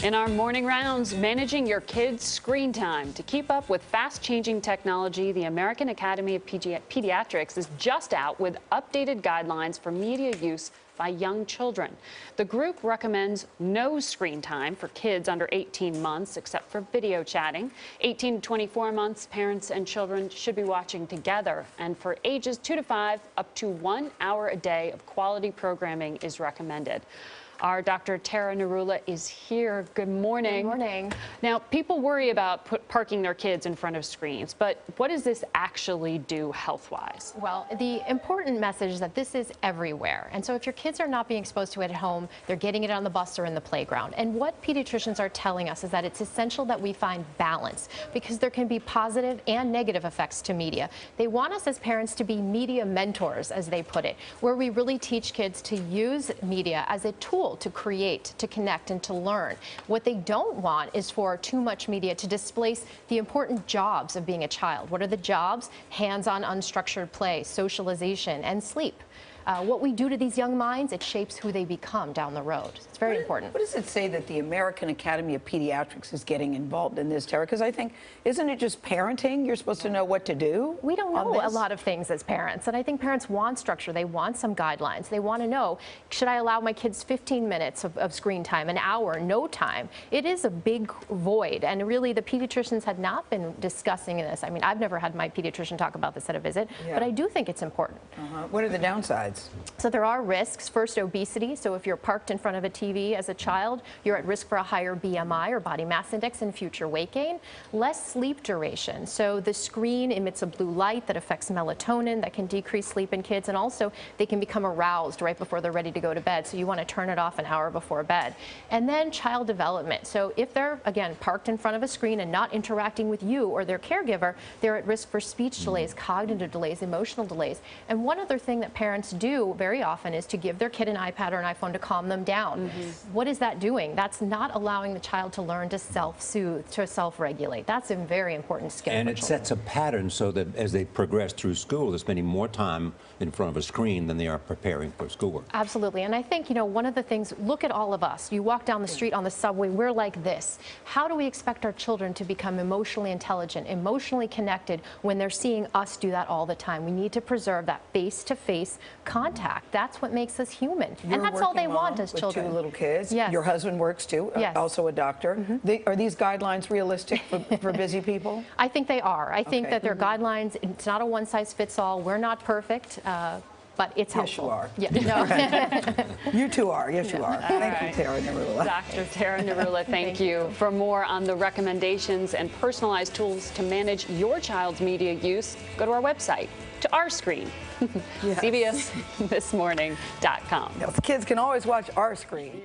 In our morning rounds, managing your kids' screen time. To keep up with fast-changing technology, the American Academy of Pediatrics is just out with updated guidelines for media use by young children. The group recommends no screen time for kids under 18 months except for video chatting. 18 to 24 months, parents and children should be watching together. And for ages 2 to 5, up to 1 hour a day of quality programming is recommended. Our Dr. Tara Narula is here. Good morning. Good morning. Now, people worry about parking their kids in front of screens, but what does this actually do health-wise? Well, the important message is that this is everywhere. And so if your kids are not being exposed to it at home, they're getting it on the bus or in the playground. And what pediatricians are telling us is that it's essential that we find balance because there can be positive and negative effects to media. They want us as parents to be media mentors, as they put it, where we really teach kids to use media as a tool to create, to connect, and to learn. What they don't want is for too much media to displace the important jobs of being a child. What are the jobs? Hands-on unstructured play, socialization, and sleep. What we do to these young minds, it shapes who they become down the road. It's very important. What does it say that the American Academy of Pediatrics is getting involved in this, Tara? Because I think, isn't it just parenting? You're supposed to know what to do? We don't know a lot of things as parents, and I think parents want structure. They want some guidelines. They want to know, should I allow my kids 15 minutes of screen time, an hour, no time? It is a big void, and really the pediatricians had not been discussing this. I mean, I've never had my pediatrician talk about this at a visit, but I do think it's important. What are the downsides? So there are risks. First, obesity. So if you're parked in front of a TV as a child, you're at risk for a higher BMI or body mass index and future weight gain. Less sleep duration. So the screen emits a blue light that affects melatonin that can decrease sleep in kids, and also they can become aroused right before they're ready to go to bed. So you want to turn it off an hour before bed. And then child development. So if they're, again, parked in front of a screen and not interacting with you or their caregiver, they're at risk for speech delays, cognitive delays, emotional delays. And one other thing that parents do very often is to give their kid an iPad or an iPhone to calm them down. What is that doing? That's not allowing the child to learn to self-soothe, to self-regulate. That's a very important skill. And it sets a pattern so that as they progress through school, they're spending more time in front of a screen than they are preparing for schoolwork. Absolutely. And I think, you know, one of the things, look at all of us. You walk down the street on the subway, we're like this. How do we expect our children to become emotionally intelligent, emotionally connected when they're seeing us do that all the time? We need to preserve that face-to-face contact. That's what makes us human. You're and that's all they want as children. 2 little kids. Yes. Your husband works too, yes. Also a doctor. Are these guidelines realistic for busy people? I think they are. I think that they're guidelines. It's not a one-size-fits-all. We're not perfect. But it's helpful. Yes, you are. Yeah, no. You two are. Yes, you are. Thank you, Tara Narula. Dr. Tara Narula, thank you. For more on the recommendations and personalized tools to manage your child's media use, go to our website, to our screen, CBSThisMorning.com. Yes, kids can always watch our screen.